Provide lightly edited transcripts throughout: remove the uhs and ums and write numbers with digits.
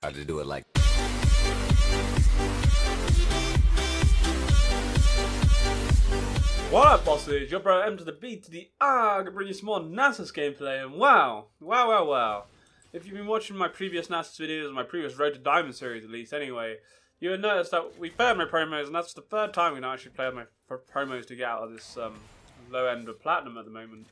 Try to do it like. What up, bosses? Your bro M to the B to the R. I'm gonna bring you some more Nasus gameplay, and wow. If you've been watching my previous Nasus videos, my previous Road to Diamond series at least anyway, you would notice that we played my promos, and that's the third time we now actually played my promos to get out of this low end of Platinum at the moment.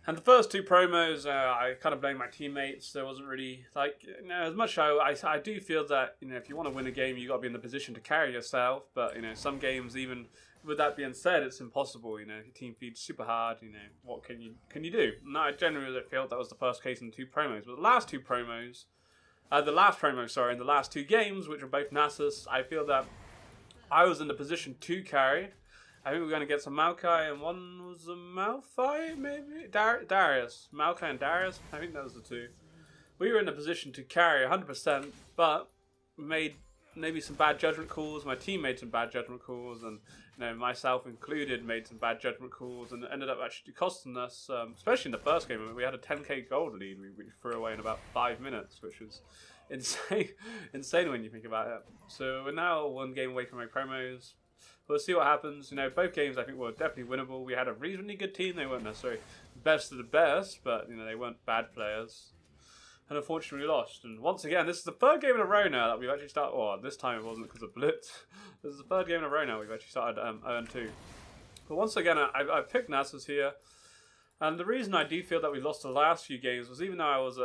And the first two promos, I kind of blame my teammates. There wasn't really, like, you know, as much as I do feel that, you know, if you want to win a game, you got to be in the position to carry yourself. But, you know, some games, even with that being said, it's impossible. You know, your team feeds super hard. You know, what can you do? And I generally feel that was the first case in the two promos. But the last two promos, in the last two games, which were both Nasus, I feel that I was in the position to carry. I think we're going to get some Maokai, and one was a Malphite, maybe? Darius. Maokai and Darius? I think that was the two. We were in a position to carry 100%, but made maybe some bad judgment calls. My team made some bad judgment calls, and you know, myself included made some bad judgment calls, and it ended up actually costing us, especially in the first game. We had a 10k gold lead we threw away in about 5 minutes, which was insane when you think about it. So we're now one game away from my promos. We'll see what happens. You know, both games I think were definitely winnable. We had a reasonably good team. They weren't necessarily best of the best, but you know, they weren't bad players. And unfortunately we lost. And once again, this is the third game in a row now that we've actually started. Oh, this time it wasn't because of Blitz. This is the third game in a row now we've actually started 0-2. But once again, I picked Nasus here. And the reason I do feel that we lost the last few games was even though I was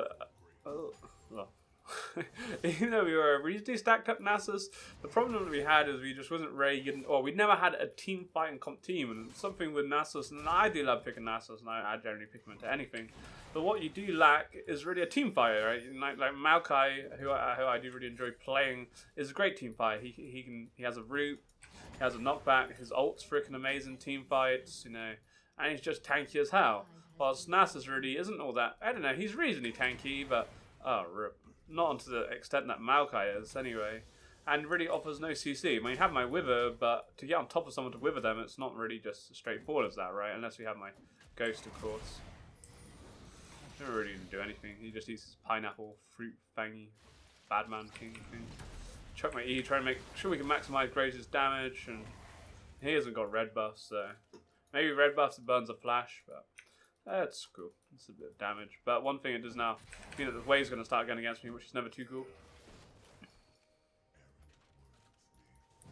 even though we were a reasonably stacked up Nasus, the problem that we had is we just wasn't very good, or we never had a team fighting comp team, and something with Nasus, and I do love picking Nasus, and I generally pick him into anything, but what you do lack is really a team fighter, right? Like Maokai, who I do really enjoy playing, is a great team fighter. He has a root, he has a knockback, his ult's freaking amazing team fights, you know, and he's just tanky as hell. Whilst Nasus really isn't all that, I don't know, he's reasonably tanky, but rip. Not to the extent that Maokai is, anyway. And really offers no CC. I mean, you have my Wither, but to get on top of someone to Wither them, it's not really just as straightforward as that, right? Unless you have my Ghost, of course. He doesn't really do anything. He just eats his pineapple, fruit, fangy, badman king thing. Chuck my E, try and make sure we can maximize Graves' damage, and he hasn't got red buffs, so maybe red buffs it burns a flash, but that's cool. It's a bit of damage. But one thing it does now, you know, the wave's going to start going against me, which is never too cool.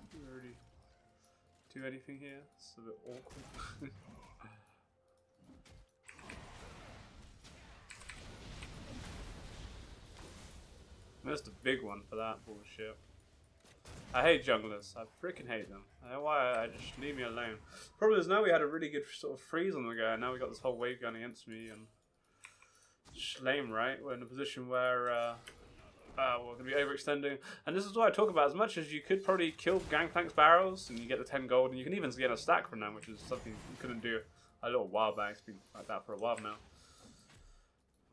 Can't really do anything here. It's a bit awkward. Missed a big one for that bullshit. I hate junglers. I freaking hate them. I don't know why. I just leave me alone. Problem is now we had a really good sort of freeze on the go, and now we got this whole wave going against me, and it's lame, right? We're in a position where we're going to be overextending, and this is what I talk about. As much as you could probably kill GangPlank's barrels, and you get the 10 gold, and you can even get a stack from them, which is something you couldn't do a little while back. It's been like that for a while now.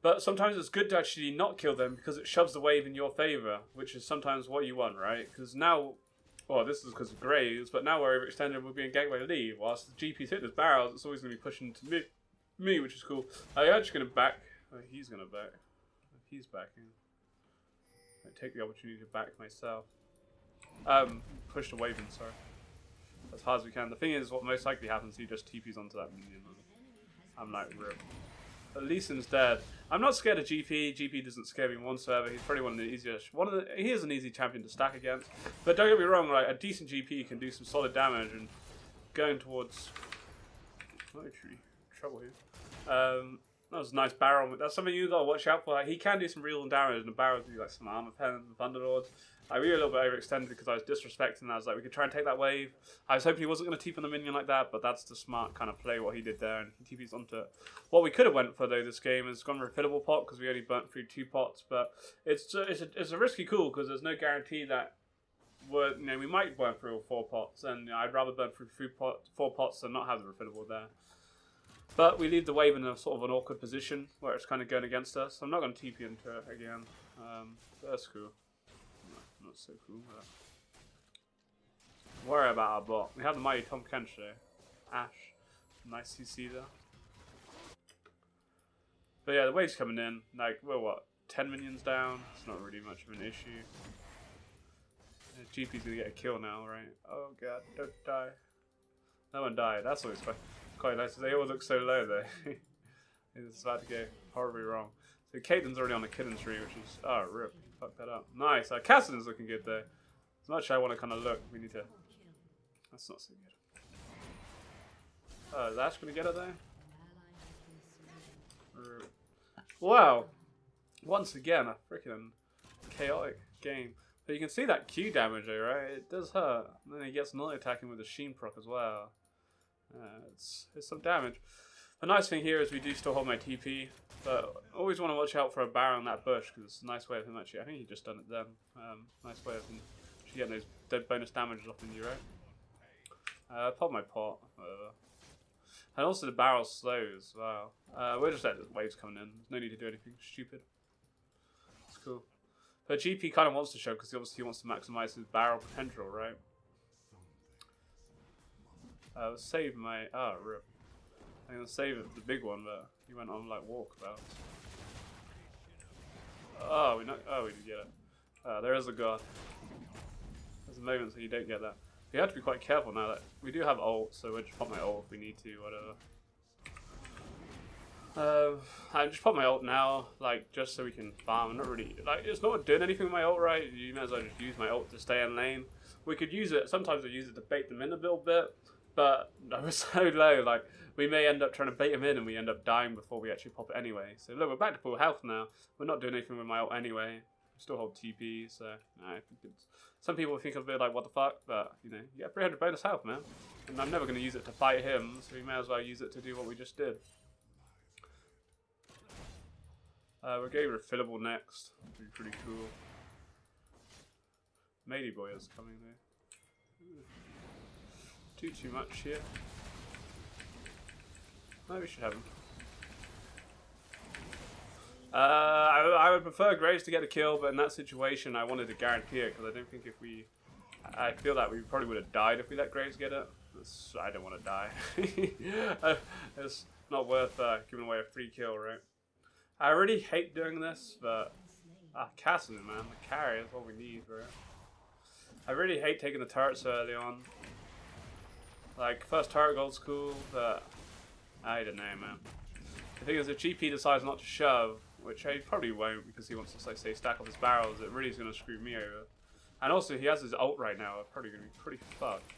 But sometimes it's good to actually not kill them because it shoves the wave in your favor, which is sometimes what you want, right? Because now, well, this is because of Graves, but now we're overextended, we'll be in gateway lead. Whilst the GP's hit his barrels, it's always going to be pushing to me, which is cool. I'm actually going to back. Oh, he's going to back. He's backing. I take the opportunity to back myself. Push the wave in, sorry. As hard as we can. The thing is, what most likely happens, he just TPs onto that minion. I'm like, rip. But Lee Sin's dead. I'm not scared of GP. GP doesn't scare me whatsoever. He's probably one of the easiest. He is an easy champion to stack against. But don't get me wrong, like a decent GP can do some solid damage, and going towards actually trouble here. That was a nice barrel. That's something you gotta watch out for. Like, he can do some real damage, and the barrels do like some armor pen and Thunderlords. We were a little bit overextended because I was disrespecting. I was like, we could try and take that wave. I was hoping he wasn't going to TP on the minion like that, but that's the smart kind of play what he did there, and he TPs onto it. What we could have went for though this game is gone refillable pot because we only burnt through 2 pots, but it's a risky call because there's no guarantee that we might burn through 4 pots, and I'd rather burn through 4 pots than not have the refillable there. But we leave the wave in a sort of an awkward position where it's kind of going against us. I'm not going to TP into it again. But that's cool. Not so cool. Worry about our bot. We have the mighty Tom Kench there. Ash. Nice CC there. But yeah, the wave's coming in. Like, we're what? 10 minions down. It's not really much of an issue. GP's gonna get a kill now, right? Oh god, don't die. No one died. That's always quite nice. They all look so low though. It's about to go horribly wrong. So Caitlyn's already on the killing tree, which is... Oh, rip. Fuck that up. Nice. Kassadin's looking good there. As much as I want to kind of look, we need to... That's not so good. Is Ash going to get it there? Rip. Wow. Once again, a freaking chaotic game. But you can see that Q damage though, right? It does hurt. And then he gets another attacking with the Sheen proc as well. It's some damage. The nice thing here is we do still hold my TP, but always want to watch out for a Baron in that bush because it's a nice way of him actually. I think he just done it then. Nice way of him actually getting those dead bonus damages off in you, right? Pop my pot, whatever. And also the barrel's slow as well. We'll just let the waves coming in. There's no need to do anything stupid. It's cool. But GP kind of wants to show because obviously he wants to maximize his barrel potential, right? Save my... Oh, rip. I'm going to save it for the big one, but he went on like walkabout. Oh, we did get it. There is a god. There's a moment so you don't get that. You have to be quite careful now that we do have ult, so we'll just pop my ult if we need to, whatever. I just pop my ult now, like just so we can farm. I'm not really like it's not doing anything with my ult, right? You may as well just use my ult to stay in lane. We could use it. Sometimes we use it to bait them in a little bit, but no, we're so low. Like we may end up trying to bait them in, and we end up dying before we actually pop it anyway. So look, we're back to full health now. We're not doing anything with my ult anyway. We still hold TP, so I think it's. Some people think of it like, what the fuck, but, you know, you get 300 bonus health, man. And I'm never going to use it to fight him, so we may as well use it to do what we just did. We're getting refillable next. That'd be pretty cool. Matey boy is coming there. Too much here. Maybe we should have him. I would prefer Graves to get a kill, but in that situation I wanted to guarantee it because I don't think if we... I feel that we probably would have died if we let Graves get it. I don't want to die. It's not worth giving away a free kill, right? I really hate doing this, but... Kassadin, man. The carry is what we need, bro. I really hate taking the turret so early on. Like, first turret gold's cool, but... I don't know, man. The thing is, if GP decides not to shove, which he probably won't because he wants to, like, say, stack up his barrels, it really is going to screw me over. And also, he has his ult right now. It's probably going to be pretty fucked.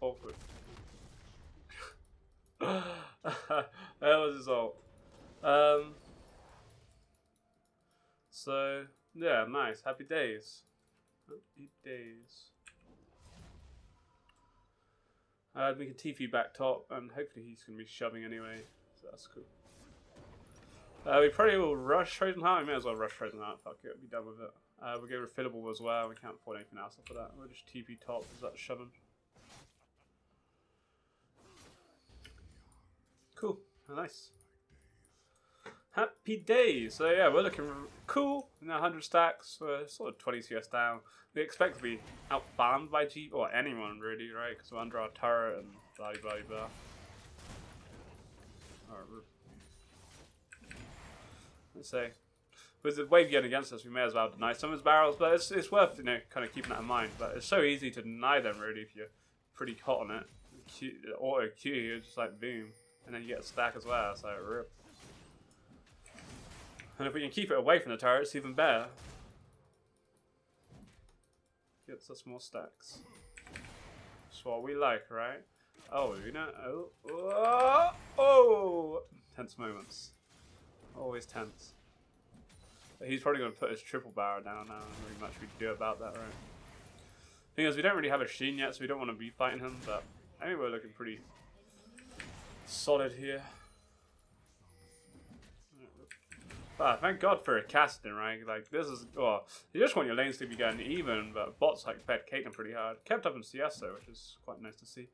Awkward. That was his ult. So, yeah, nice. Happy days. Happy days. We can TP back top, and hopefully he's going to be shoving anyway, so that's cool. We probably will rush Frozen Heart. We may as well rush Frozen Heart. Fuck it, be done with it. We'll go refillable as well. We can't afford anything else after that. We'll just TP top. Is that shoving? Cool. Nice. Happy days. So yeah, we're looking cool. Now 100 stacks. We're sort of 20 CS down. We expect to be outfarmed by G or anyone really, right? Because we're under our turret and blah blah blah. Alright. Let's say, with the wave getting against us, we may as well deny some of his barrels. But it's worth, you know, kind of keeping that in mind. But it's so easy to deny them really if you're pretty hot on it. Auto Q, you're just like boom, and then you get a stack as well. So rip. And if we can keep it away from the turret, it's even better. Gets us more stacks. That's what we like, right? Oh, you know, oh, tense moments. Always tense. But he's probably going to put his triple barrel down now. Not really much we can do about that, right? Thing is, we don't really have a Sheen yet, so we don't want to be fighting him. But I think we're looking pretty solid here. Thank God for a Kassadin, right? Like, this is... Oh, you just want your lanes to be going even, but bots, like, fed Caitlyn pretty hard. Kept up in CS, though, which is quite nice to see.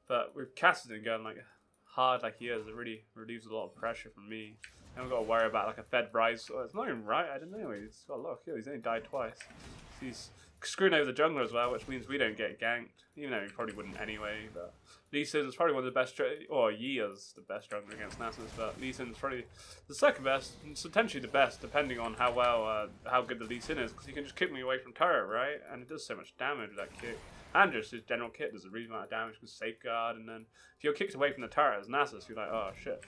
But with Kassadin going, like, hard like he is, it really relieves a lot of pressure from me. And we've got to worry about, like, a fed Bryce. Oh, it's not even right. I don't know. He's got a lot of kills. He's only died twice. So he's screwing over the jungler as well, which means we don't get ganked, even though we probably wouldn't anyway. But Lee Sin's probably one of the best, or Yi is the best jungler against Nasus, but Lee Sin's probably the second best, and potentially the best, depending on how good the Lee Sin is, because he can just kick me away from turret, right? And it does so much damage with that kick. And just his general kit does a reasonable amount of damage with safeguard, and then if you're kicked away from the turret as Nasus, you're like, oh shit.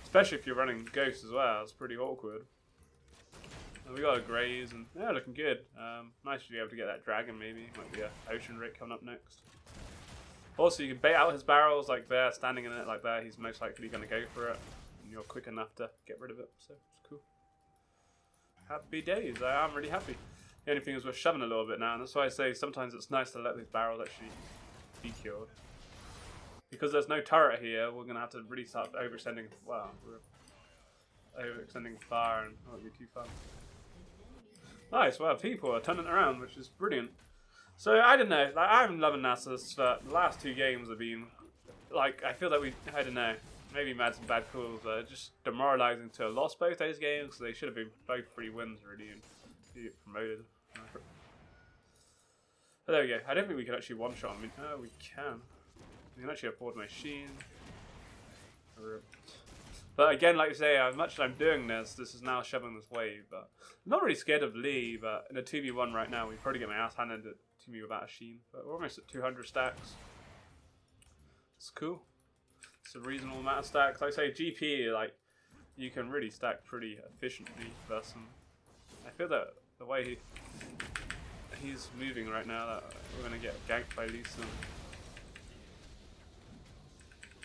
Especially if you're running Ghost as well, it's pretty awkward. And we got a Graze, and yeah, looking good. Nice to be able to get that dragon maybe. Might be a Ocean Rick coming up next. Also, you can bait out his barrels like there, standing in it like that. He's most likely going to go for it, and you're quick enough to get rid of it, so it's cool. Happy days, I am really happy. The only thing is we're shoving a little bit now, and that's why I say sometimes it's nice to let these barrels actually be killed. Because there's no turret here, we're going to have to really start overextending. Wow, we're overextending far, and it won't be too fun. Nice, well, people are turning around, which is brilliant. So, I don't know, like, I'm loving Nasus, but the last 2 games have been, like, I feel that I don't know, maybe we had some bad calls, just demoralising to have lost both those games, because they should have been both 3 wins, really, and be promoted. But there we go. I don't think we can actually one-shot. I mean, oh, we can. We can actually afford machine. But again, like I say, as much as I'm doing this is now shoving this wave. But I'm not really scared of Lee, but in a 2v1 right now, we'd probably get my ass handed to me without a sheen. But we're almost at 200 stacks. It's cool. It's a reasonable amount of stacks. Like I say, GP, like, you can really stack pretty efficiently versus him. I feel that the way he's moving right now, that we're going to get ganked by Lee Sin.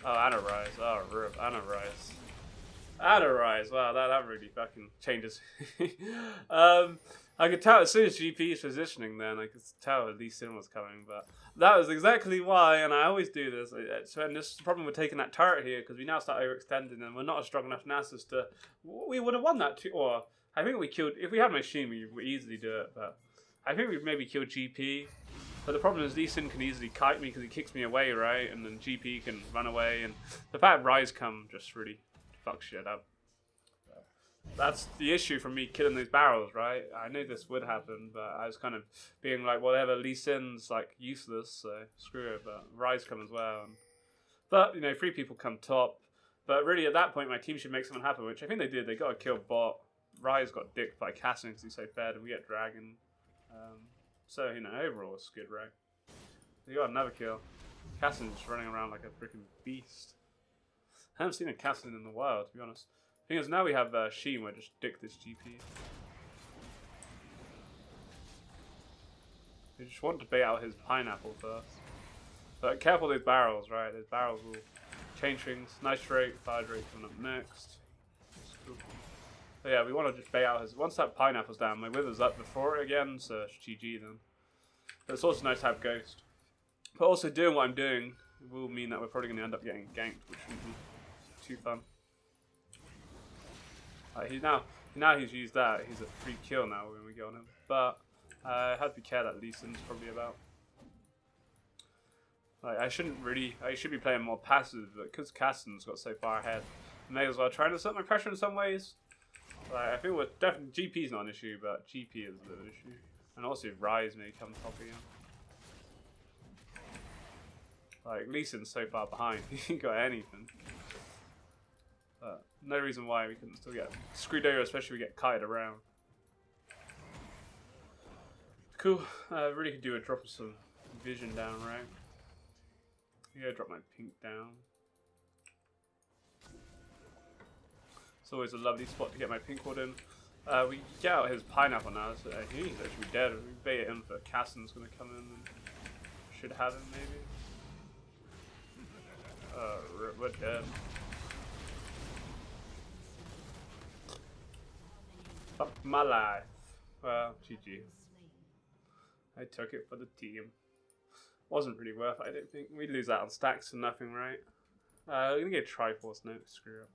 Oh, and a Rise. Oh, rip. And a Rise. And a Rise. Wow, that really fucking changes. I could tell as soon as GP's positioning then, I could tell Lee Sin was coming, but that was exactly why, and I always do this. So, and this is the problem with taking that turret here, because we now start overextending, and we're not a strong enough Nasus to... We would have won that too, or... I think we killed... If we had machine, we would easily do it, but... I think we've maybe killed GP. But the problem is Lee Sin can easily kite me because he kicks me away, right? And then GP can run away, and the fact Rise come just really fucks shit up. That's the issue from me killing those barrels, right? I knew this would happen, but I was kind of being like, whatever, Lee Sin's like useless, so screw it, but Rise come as well. But, you know, 3 people come top. But really at that point my team should make something happen, which I think they did. They got a kill bot. Rise got dicked by Kassadin because he's so fed, and we get Dragon. So, you know, overall it's good, right? We got another kill. Kassadin's just running around like a freaking beast. I haven't seen a Kassadin in the wild, to be honest. The thing is, now we have Sheen, where just dick this GP. You just want to bait out his pineapple first. But careful those barrels, right? Those barrels will change things. Nice Drake, Fire Drake coming up next. Cool. But yeah, we want to just bait out his... Once that pineapple's down, my wither's up before it again, so it's GG then. But it's also nice to have Ghost. But also doing what I'm doing will mean that we're probably going to end up getting ganked, which wouldn't be too fun. Now he's used that, he's a free kill now when we get on him. But I had to be careful that Lee Sin's probably about. Like, I should be playing more passive, but because Kassadin's got so far ahead, I may as well try to assert my pressure in some ways. Like, I think we're definitely GP's not an issue, but GP is the issue. And also Rise may come top again. Like, Lee Sin's so far behind, he ain't got anything. But no reason why we couldn't still get screwed over, especially if we get kited around. Cool. Really could do a drop of some vision down, right? Yeah, drop my pink down. It's always a lovely spot to get my pink ward in. We get out his pineapple now, so he's actually dead. We bait it in for Kassadin's gonna come in and should have him maybe. We're dead. Fuck my life. Well, GG. I took it for the team. Wasn't really worth it, I don't think. We'd lose out on stacks for nothing, right? We're gonna get Triforce now. Screw up.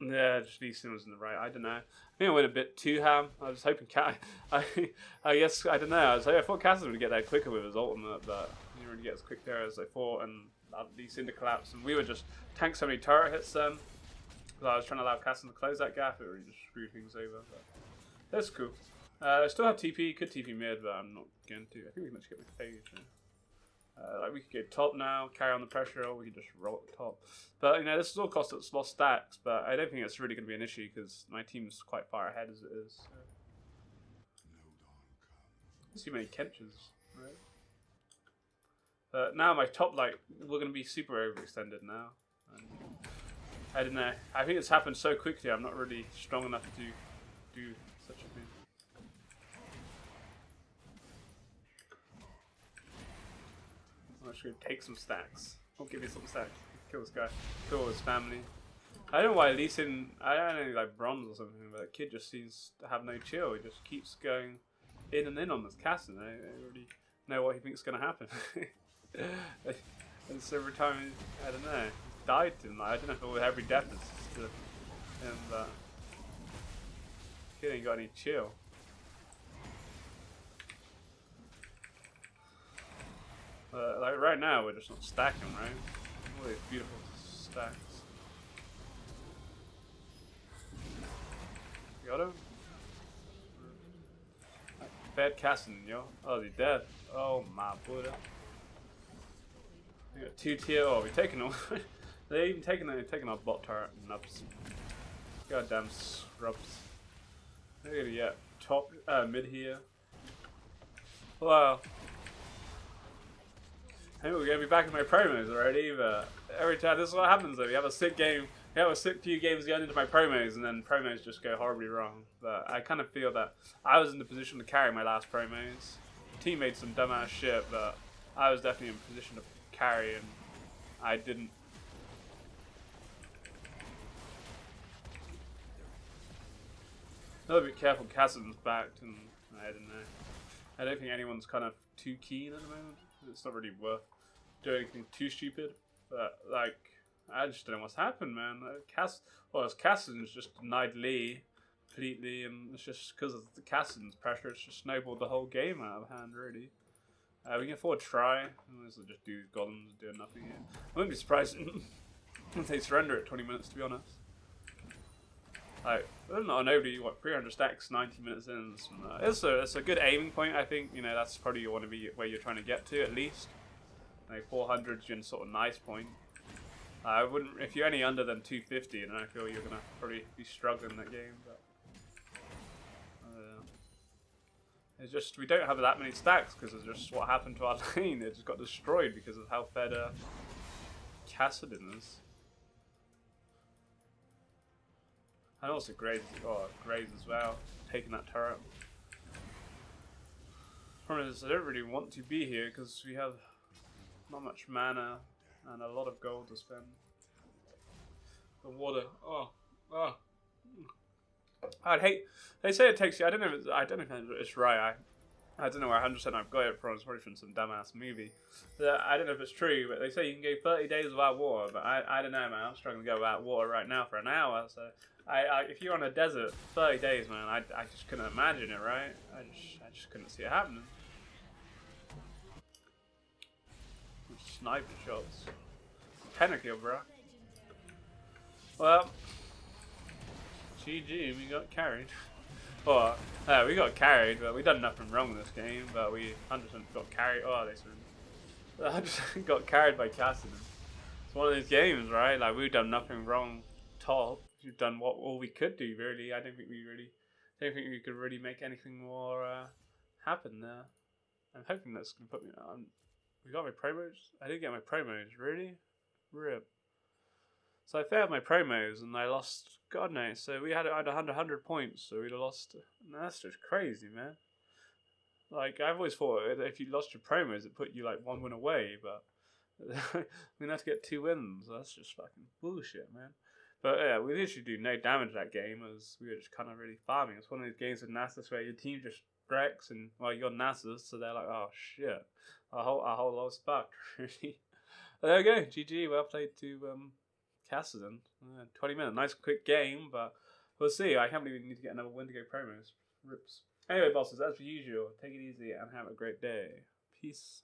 Yeah, just Lee Sin was in the right. I don't know. I think I went a bit too ham. I was hoping I guess I don't know. I thought Kassadin would get there quicker with his ultimate, but he didn't really get as quick there as I thought, and allowed Lee Sin to collapse. And we would just tank so many turret hits then. Because I was trying to allow Kassadin to close that gap, it really just screwed things over. But That's cool. I still have TP, could TP mid, but I'm not going to. I think we can actually get the phase. Like we could get top now, carry on the pressure, or we could just roll at the top. But you know, this is all cost us lost stacks, but I don't think it's really going to be an issue because my team's quite far ahead as it is. So. Too many Kenches, right? But now my top, like, we're going to be super overextended now. And I don't know. I think it's happened so quickly. I'm not really strong enough to do such a thing. I'm actually going to take some stacks. I'll give you some stacks. Kill this guy. Kill his family. I don't know why Lee Sin, I don't know, like bronze or something, but the kid just seems to have no chill. He just keeps going in and in on this Kassadin. I already know what he thinks is going to happen. And so every time, I don't know, he's died to him. Like, I don't know if every death is to him, but kid ain't got any chill. Like right now, we're just not stacking, right? All these beautiful stacks. Got him? Bad Kassadin, yo. Oh, he's dead. Oh my Buddha. We got 2 tier. Oh, we're taking them. They're even taking our bot turret and ups. Goddamn scrubs. They're gonna get top, mid here. Wow. I think we're gonna be back in my promos already, but every time this is what happens though. We have a sick game. We have a sick few games going into my promos, and then promos just go horribly wrong. But I kind of feel that I was in the position to carry my last promos. The team made some dumbass shit, but I was definitely in a position to carry, and I didn't. A little bit careful, Kassadin's backed, and I don't know. I don't think anyone's kind of too keen at the moment. It's not really worth doing anything too stupid, but like. I just don't know what's happened, man. Kassadin's just denied Lee completely, and it's just because of the Kassadin's pressure, it's just snowballed the whole game out of hand, really. We can afford to try. This will just do golems doing nothing here. I wouldn't be surprised if they surrender at 20 minutes, to be honest. Like, I'm not nobody, what, 300 stacks, 90 minutes in. It's a good aiming point, I think. You know, that's probably you want to be where you're trying to get to, at least. Like, 400's your sort of nice point. I wouldn't, if you're any under than 250, then I feel you're gonna probably be struggling that game. But it's just we don't have that many stacks because it's just what happened to our lane. It just got destroyed because of how fed Kassadin is. And also Graves as well, taking that turret. Problem is, I don't really want to be here because we have not much mana. And a lot of gold to spend. The water. I'd hate. They say it takes you. I don't know if it's right. I don't know where 100% I've got it from. It's probably from some dumbass movie. I don't know if it's true, but they say you can go 30 days without water. But I don't know, man. I'm struggling to go without water right now for an hour. So if you're on a desert, 30 days, man. I just couldn't imagine it, right? I just couldn't see it happening. Sniper shots. Pentakill, bro. Well, GG, we got carried. Well, we got carried, but we done nothing wrong in this game. But we 100% got carried. Oh, they surrendered. 100% got carried by Kassadin. It's one of those games, right? Like we've done nothing wrong. Top, we've done all we could do. Really, I don't think we could really make anything more happen there. I'm hoping that's gonna put me on. We got my promos? I didn't get my promos, really? RIP. So I failed my promos and I lost, God knows, so we had 100 points, so we'd have lost, that's just crazy, man. Like, I've always thought if you lost your promos, it put you like 1 win away, but we have to get 2 wins, that's just fucking bullshit, man. But yeah, we literally do no damage that game as we were just kind of really farming. It's one of those games with Nasus where your team just wrecks and, well, you're Nasus, so they're like, oh shit. Our whole lot's fucked, really. There we go. GG. Well played to Kassadin. 20 minutes. Nice quick game, but we'll see. I can't believe we need to get another win to go promos. Rips. Anyway, bosses, as per usual, take it easy and have a great day. Peace.